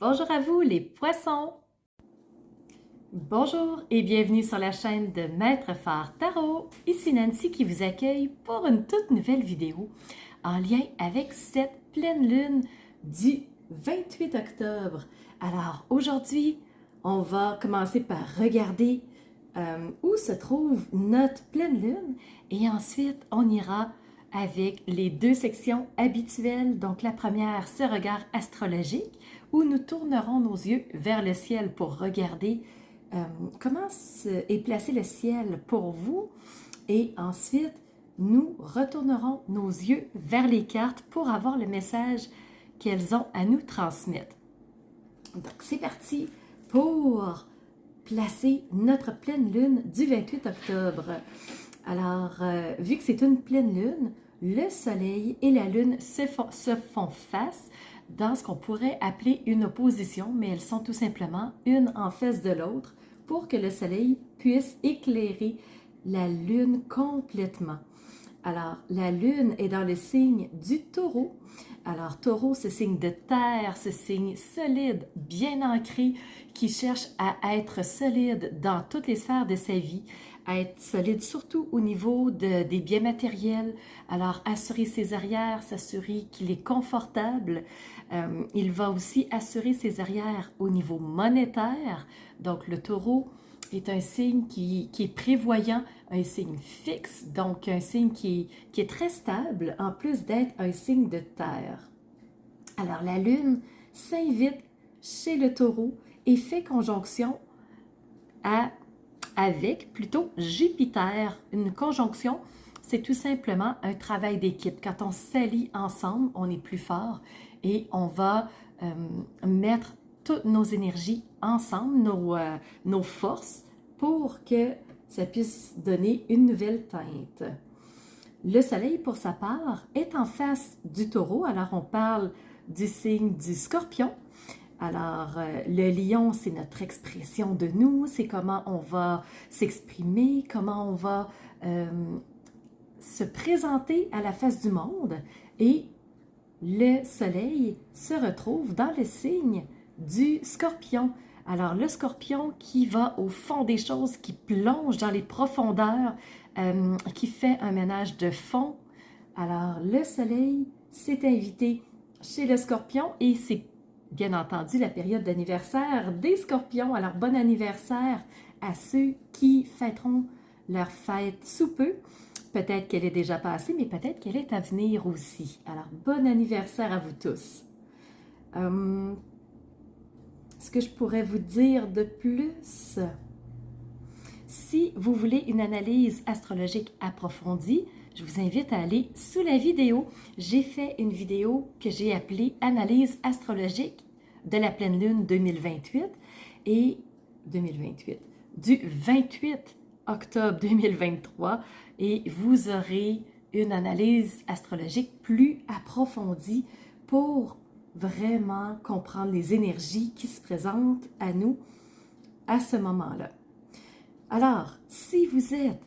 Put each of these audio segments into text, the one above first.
Bonjour à vous les poissons! Bonjour et bienvenue sur la chaîne de Maître Phare Tarot. Ici Nancy qui vous accueille pour une toute nouvelle vidéo en lien avec cette pleine lune du 28 octobre. Alors aujourd'hui, on va commencer par regarder où se trouve notre pleine lune et ensuite on ira avec les deux sections habituelles. Donc la première, ce regard astrologique où nous tournerons nos yeux vers le ciel pour regarder comment est placé le ciel pour vous. Et ensuite, nous retournerons nos yeux vers les cartes pour avoir le message qu'elles ont à nous transmettre. Donc c'est parti pour placer notre pleine lune du 28 octobre. Alors, vu que c'est une pleine lune, le soleil et la lune se font face dans ce qu'on pourrait appeler une opposition, mais elles sont tout simplement une en face de l'autre pour que le soleil puisse éclairer la lune complètement. Alors, la lune est dans le signe du taureau. Alors, taureau, ce signe de terre, ce signe solide, bien ancré, qui cherche à être solide dans toutes les sphères de sa vie, à être solide surtout au niveau des biens matériels. Alors, assurer ses arrières, s'assurer qu'il est confortable. Il va aussi assurer ses arrières au niveau monétaire. Donc, le taureau est un signe qui est prévoyant, un signe fixe, donc un signe qui est très stable, en plus d'être un signe de terre. Alors, la lune s'invite chez le taureau et fait conjonction avec plutôt Jupiter. Une conjonction, c'est tout simplement un travail d'équipe. Quand on s'allie ensemble, on est plus fort et on va mettre toutes nos énergies ensemble, nos forces, pour que ça puisse donner une nouvelle teinte. Le soleil, pour sa part, est en face du taureau. Alors, on parle du signe du scorpion. Alors, le lion, c'est notre expression de nous, c'est comment on va s'exprimer, comment on va se présenter à la face du monde. Et le soleil se retrouve dans le signe du scorpion. Alors, le scorpion qui va au fond des choses, qui plonge dans les profondeurs, qui fait un ménage de fond. Alors, le soleil s'est invité chez le scorpion et c'est bien entendu la période d'anniversaire des scorpions. Alors, bon anniversaire à ceux qui fêteront leur fête sous peu. Peut-être qu'elle est déjà passée, mais peut-être qu'elle est à venir aussi. Alors, bon anniversaire à vous tous. Ce que je pourrais vous dire de plus, si vous voulez une analyse astrologique approfondie, je vous invite à aller sous la vidéo. J'ai fait une vidéo que j'ai appelée « Analyse astrologique de la pleine lune 2028 » et 2028, du 28 octobre 2023, et vous aurez une analyse astrologique plus approfondie pour vraiment comprendre les énergies qui se présentent à nous à ce moment-là. Alors, si vous êtes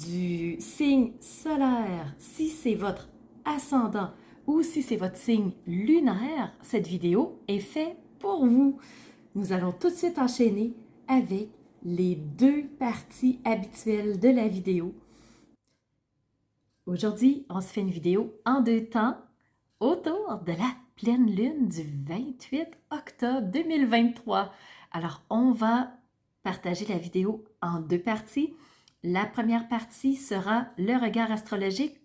du signe solaire, si c'est votre ascendant ou si c'est votre signe lunaire, cette vidéo est faite pour vous. Nous allons tout de suite enchaîner avec les deux parties habituelles de la vidéo. Aujourd'hui, on se fait une vidéo en deux temps autour de la pleine lune du 28 octobre 2023. Alors, on va partager la vidéo en deux parties. La première partie sera le regard astrologique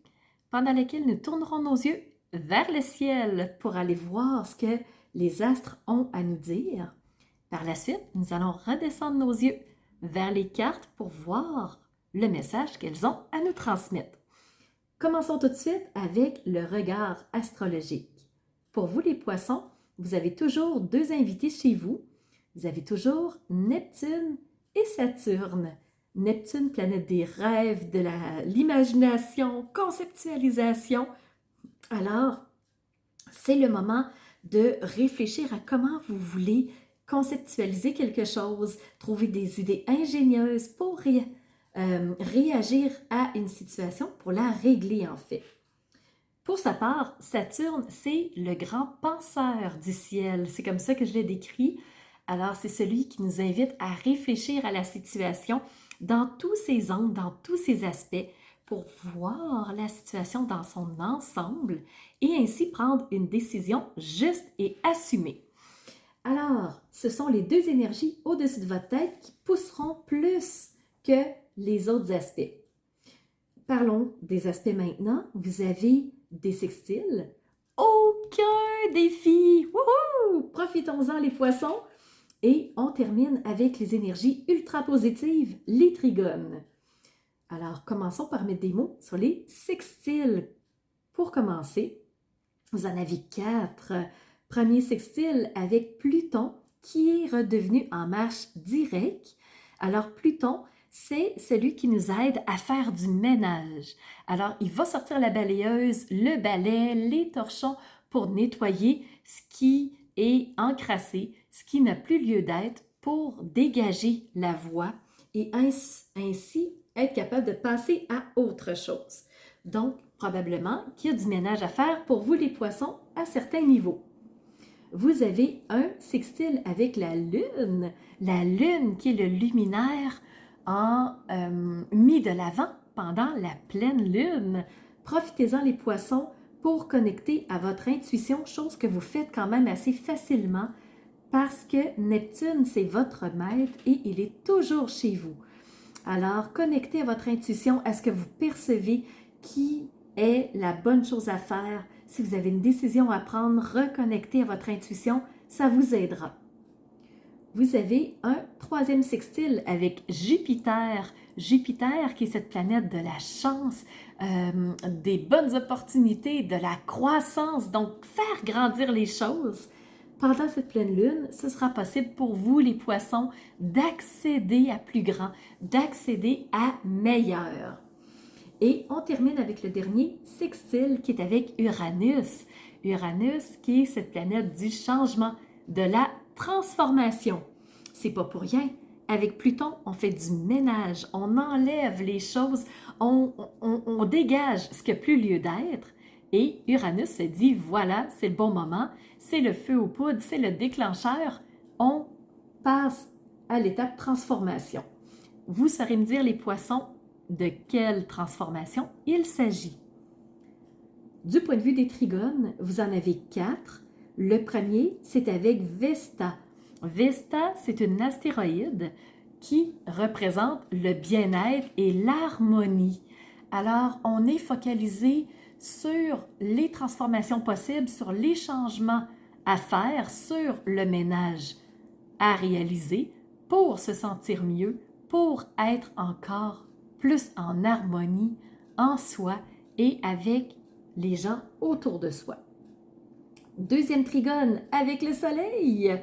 pendant lequel nous tournerons nos yeux vers le ciel pour aller voir ce que les astres ont à nous dire. Par la suite, nous allons redescendre nos yeux vers les cartes pour voir le message qu'elles ont à nous transmettre. Commençons tout de suite avec le regard astrologique. Pour vous les poissons, vous avez toujours deux invités chez vous. Vous avez toujours Neptune et Saturne. Neptune, planète des rêves, de l'imagination, conceptualisation. Alors, c'est le moment de réfléchir à comment vous voulez conceptualiser quelque chose, trouver des idées ingénieuses pour réagir à une situation, pour la régler en fait. Pour sa part, Saturne, c'est le grand penseur du ciel. C'est comme ça que je l'ai décrit. Alors, c'est celui qui nous invite à réfléchir à la situation dans tous ses angles, dans tous ses aspects, pour voir la situation dans son ensemble et ainsi prendre une décision juste et assumée. Alors, ce sont les deux énergies au-dessus de votre tête qui pousseront plus que les autres aspects. Parlons des aspects maintenant. Vous avez des sextiles. Aucun défi! Wouhou! Profitons-en les poissons! Et on termine avec les énergies ultra positives, les trigones. Alors, commençons par mettre des mots sur les sextiles. Pour commencer, vous en avez 4. Premier sextile avec Pluton qui est redevenu en marche directe. Alors, Pluton, c'est celui qui nous aide à faire du ménage. Alors, il va sortir la balayeuse, le balai, les torchons pour nettoyer ce qui est encrassé, ce qui n'a plus lieu d'être pour dégager la voie et ainsi être capable de passer à autre chose. Donc, probablement qu'il y a du ménage à faire pour vous les poissons à certains niveaux. Vous avez un sextile avec la Lune qui est le luminaire mis de l'avant pendant la pleine Lune. Profitez-en les poissons pour connecter à votre intuition, chose que vous faites quand même assez facilement parce que Neptune, c'est votre maître et il est toujours chez vous. Alors, connectez à votre intuition, à ce que vous percevez qui est la bonne chose à faire. Si vous avez une décision à prendre, reconnectez à votre intuition, ça vous aidera. Vous avez un troisième sextile avec Jupiter. Jupiter qui est cette planète de la chance, des bonnes opportunités, de la croissance, donc faire grandir les choses. Pendant cette pleine lune, ce sera possible pour vous, les poissons, d'accéder à plus grand, d'accéder à meilleur. Et on termine avec le dernier sextile qui est avec Uranus. Uranus qui est cette planète du changement, de la transformation. C'est pas pour rien. Avec Pluton, on fait du ménage, on enlève les choses, on dégage ce qui n'a plus lieu d'être. Et Uranus se dit, voilà, c'est le bon moment, c'est le feu aux poudres, c'est le déclencheur. On passe à l'étape transformation. Vous saurez me dire, les poissons, de quelle transformation il s'agit. Du point de vue des trigones, vous en avez 4. Le premier, c'est avec Vesta. Vesta, c'est une astéroïde qui représente le bien-être et l'harmonie. Alors, on est focalisé sur les transformations possibles, sur les changements à faire, sur le ménage à réaliser pour se sentir mieux, pour être encore plus en harmonie en soi et avec les gens autour de soi. Deuxième trigone avec le soleil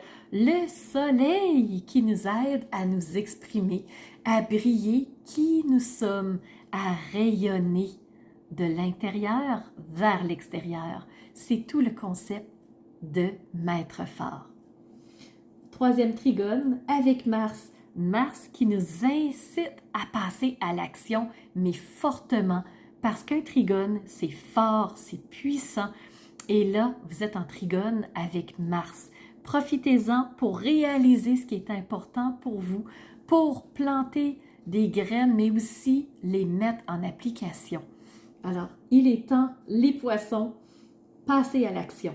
qui nous aide à nous exprimer, à briller qui nous sommes, à rayonner de l'intérieur vers l'extérieur. C'est tout le concept de maître fort. Troisième trigone avec Mars. Mars qui nous incite à passer à l'action, mais fortement, parce qu'un trigone, c'est fort, c'est puissant. Et là, vous êtes en trigone avec Mars. Profitez-en pour réaliser ce qui est important pour vous, pour planter des graines, mais aussi les mettre en application. Alors, il est temps, les poissons, passer à l'action.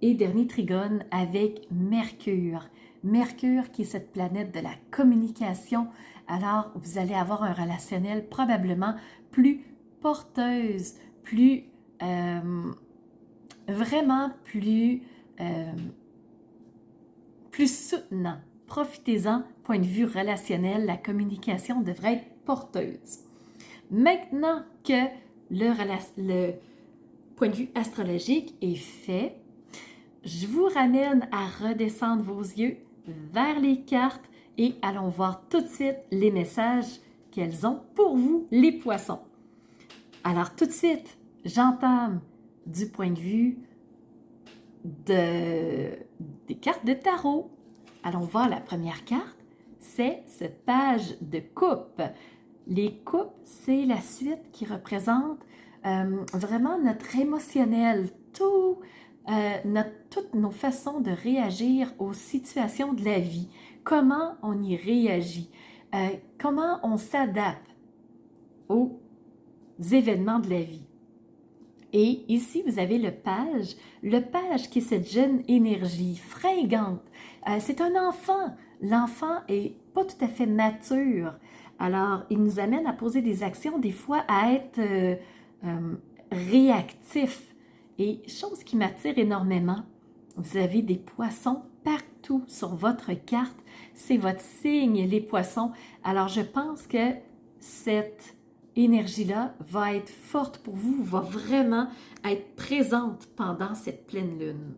Et dernier trigone avec Mercure. Mercure qui est cette planète de la communication. Alors, vous allez avoir un relationnel probablement plus porteuse, vraiment plus soutenant. Profitez-en, point de vue relationnel, la communication devrait être porteuse. Maintenant que le point de vue astrologique est fait, je vous ramène à redescendre vos yeux vers les cartes et allons voir tout de suite les messages qu'elles ont pour vous, les poissons. Alors tout de suite, j'entame du point de vue des cartes de tarot. Allons voir la première carte, c'est cette page de coupe. Les coupes, c'est la suite qui représente vraiment notre émotionnel, toutes nos façons de réagir aux situations de la vie, comment on y réagit, comment on s'adapte aux événements de la vie. Et ici, vous avez le page qui est cette jeune énergie fringante. C'est un enfant. L'enfant est pas tout à fait mature. Alors, il nous amène à poser des actions, des fois à être réactif. Et chose qui m'attire énormément, vous avez des poissons partout sur votre carte. C'est votre signe, les poissons. Alors, je pense que cette énergie-là va être forte pour vous, va vraiment être présente pendant cette pleine lune.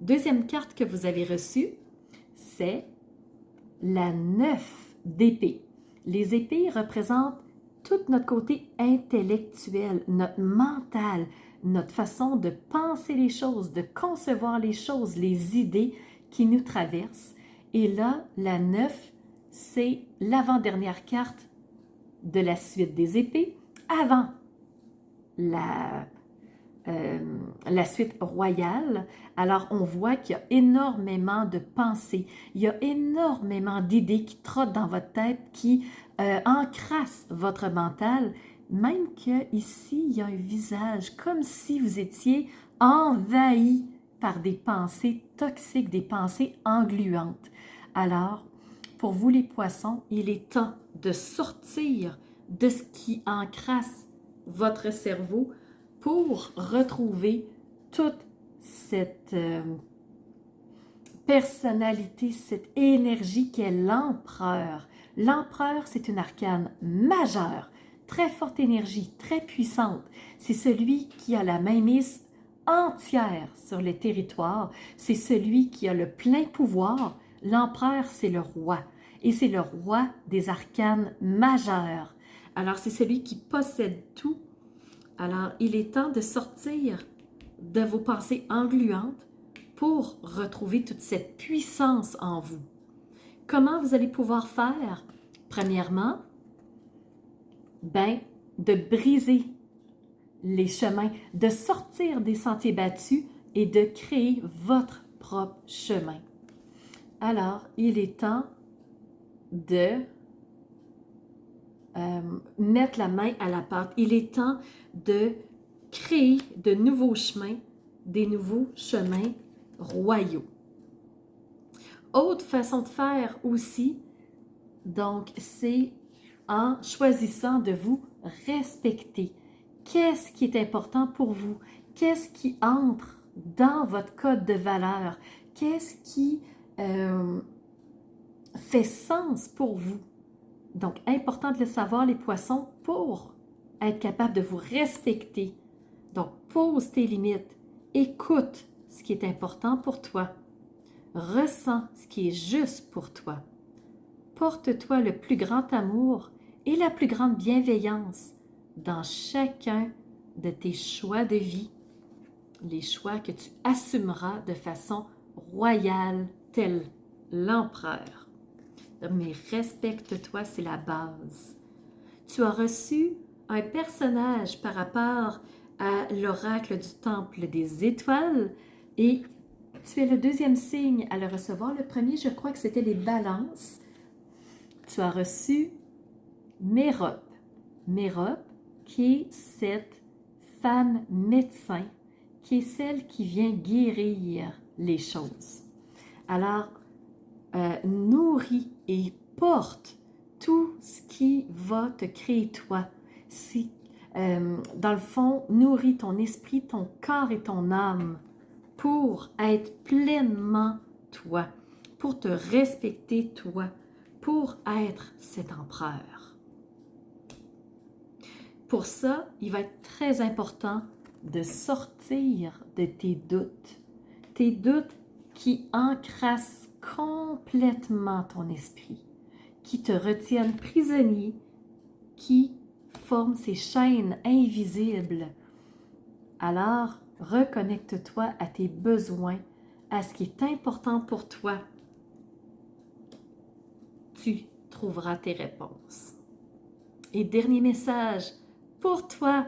Deuxième carte que vous avez reçue, c'est la 9 d'épée. Les épées représentent tout notre côté intellectuel, notre mental, notre façon de penser les choses, de concevoir les choses, les idées qui nous traversent. Et là, la 9, c'est l'avant-dernière carte de la suite des épées, avant la suite royale. Alors, on voit qu'il y a énormément de pensées, il y a énormément d'idées qui trottent dans votre tête, qui encrassent votre mental, même qu'ici, il y a un visage, comme si vous étiez envahi par des pensées toxiques, des pensées engluantes. Alors, pour vous les poissons, il est temps de sortir de ce qui encrasse votre cerveau pour retrouver toute cette personnalité, cette énergie qu'est l'empereur. L'empereur, c'est une arcane majeure, très forte énergie, très puissante. C'est celui qui a la mainmise entière sur les territoires. C'est celui qui a le plein pouvoir. L'empereur, c'est le roi. Et c'est le roi des arcanes majeures. Alors, c'est celui qui possède tout. Alors, il est temps de sortir de vos pensées engluantes pour retrouver toute cette puissance en vous. Comment vous allez pouvoir faire? Premièrement, de briser les chemins, de sortir des sentiers battus et de créer votre propre chemin. Alors, il est temps de mettre la main à la pâte. Il est temps de créer de nouveaux chemins, des nouveaux chemins royaux. Autre façon de faire aussi, donc, c'est en choisissant de vous respecter. Qu'est-ce qui est important pour vous? Qu'est-ce qui entre dans votre code de valeurs? Qu'est-ce qui fait sens pour vous? Donc, important de le savoir, les poissons, pour être capable de vous respecter. Donc, pose tes limites. Écoute ce qui est important pour toi. Ressens ce qui est juste pour toi. Porte-toi le plus grand amour et la plus grande bienveillance dans chacun de tes choix de vie, les choix que tu assumeras de façon royale, tel l'empereur. Mais respecte-toi, c'est la base. Tu as reçu un personnage par rapport à l'oracle du temple des étoiles et tu es le deuxième signe à le recevoir. Le premier, je crois que c'était les balances. Tu as reçu Mérope. Mérope, qui est cette femme médecin, qui est celle qui vient guérir les choses. Alors, nourris et porte tout ce qui va te créer toi. Si, dans le fond, nourris ton esprit, ton corps et ton âme pour être pleinement toi, pour te respecter toi, pour être cet empereur. Pour ça, il va être très important de sortir de tes doutes qui encrassent complètement ton esprit, qui te retiennent prisonnier, qui forment ces chaînes invisibles. Alors, reconnecte-toi à tes besoins, à ce qui est important pour toi. Tu trouveras tes réponses. Et dernier message pour toi,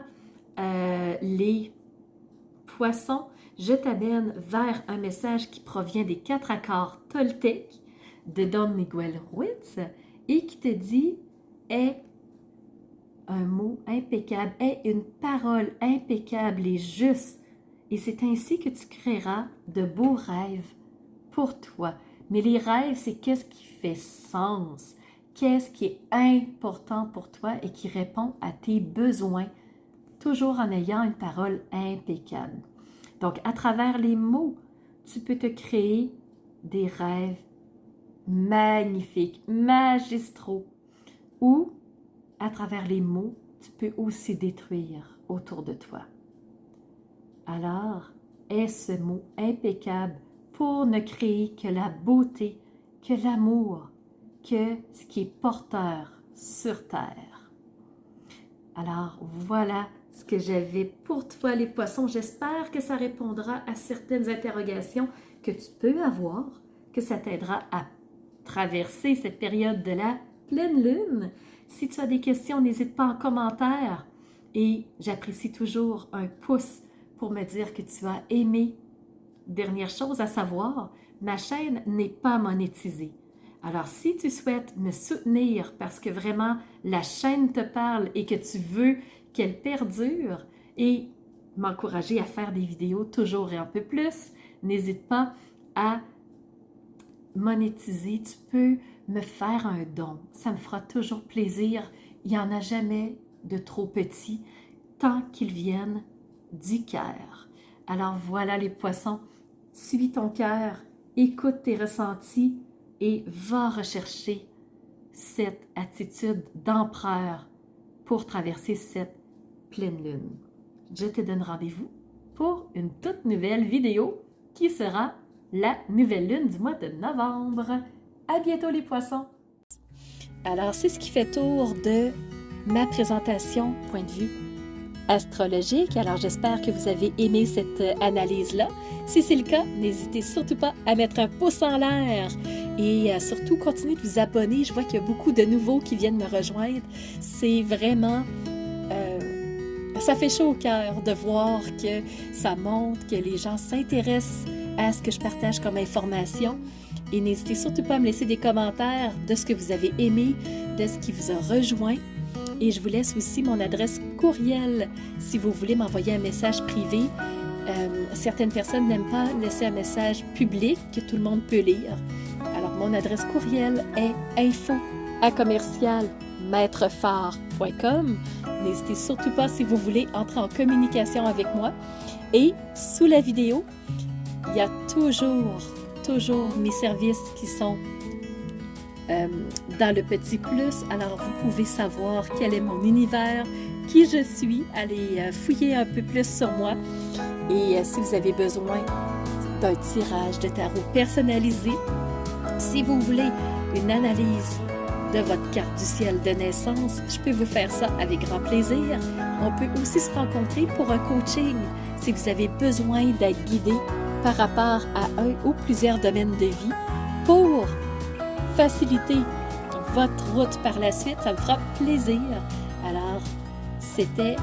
les poissons, je t'amène vers un message qui provient des 4 accords toltèques de Don Miguel Ruiz et qui te dit « Aie un mot impeccable, aie une parole impeccable et juste. » Et c'est ainsi que tu créeras de beaux rêves pour toi. Mais les rêves, c'est qu'est-ce qui fait sens, qu'est-ce qui est important pour toi et qui répond à tes besoins, toujours en ayant une parole impeccable. Donc, à travers les mots, tu peux te créer des rêves magnifiques, magistraux, ou à travers les mots, tu peux aussi détruire autour de toi. Alors, aie ce mot impeccable pour ne créer que la beauté, que l'amour, que ce qui est porteur sur terre. Alors, voilà ce que j'avais pour toi, les poissons. J'espère que ça répondra à certaines interrogations que tu peux avoir, que ça t'aidera à traverser cette période de la pleine lune. Si tu as des questions, n'hésite pas en commentaire. Et j'apprécie toujours un pouce pour me dire que tu as aimé. Dernière chose à savoir, ma chaîne n'est pas monétisée. Alors, si tu souhaites me soutenir parce que vraiment la chaîne te parle et que tu veux qu'elle perdure et m'encourager à faire des vidéos toujours et un peu plus, n'hésite pas à monétiser. Tu peux me faire un don. Ça me fera toujours plaisir. Il n'y en a jamais de trop petit tant qu'ils viennent du cœur. Alors voilà les poissons, suis ton cœur, écoute tes ressentis et va rechercher cette attitude d'empereur pour traverser cette pleine lune. Je te donne rendez-vous pour une toute nouvelle vidéo qui sera la nouvelle lune du mois de novembre. À bientôt les poissons! Alors c'est ce qui fait tour de ma présentation point de vue astrologique. Alors j'espère que vous avez aimé cette analyse-là. Si c'est le cas, n'hésitez surtout pas à mettre un pouce en l'air et surtout continuez de vous abonner. Je vois qu'il y a beaucoup de nouveaux qui viennent me rejoindre. C'est vraiment... ça fait chaud au cœur de voir que ça montre, que les gens s'intéressent à ce que je partage comme information. Et n'hésitez surtout pas à me laisser des commentaires de ce que vous avez aimé, de ce qui vous a rejoint. Et je vous laisse aussi mon adresse courriel si vous voulez m'envoyer un message privé. Certaines personnes n'aiment pas laisser un message public que tout le monde peut lire. Alors, mon adresse courriel est info@maîtrephare.com. N'hésitez surtout pas si vous voulez entrer en communication avec moi. Et sous la vidéo, il y a toujours mes services qui sont dans le petit plus. Alors, vous pouvez savoir quel est mon univers, qui je suis. Allez fouiller un peu plus sur moi. Et si vous avez besoin d'un tirage de tarot personnalisé, si vous voulez une analyse de votre carte du ciel de naissance, je peux vous faire ça avec grand plaisir. On peut aussi se rencontrer pour un coaching si vous avez besoin d'être guidé par rapport à un ou plusieurs domaines de vie pour faciliter votre route par la suite. Ça me fera plaisir. Alors, c'était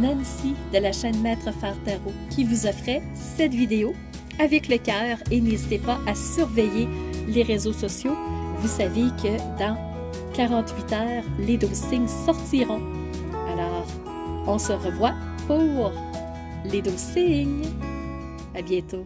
Nancy de la chaîne Maître Phare Tarot qui vous offrait cette vidéo avec le cœur et n'hésitez pas à surveiller les réseaux sociaux. Vous savez que dans 48 heures, les 12 signes sortiront. Alors, on se revoit pour les 12 signes. À bientôt.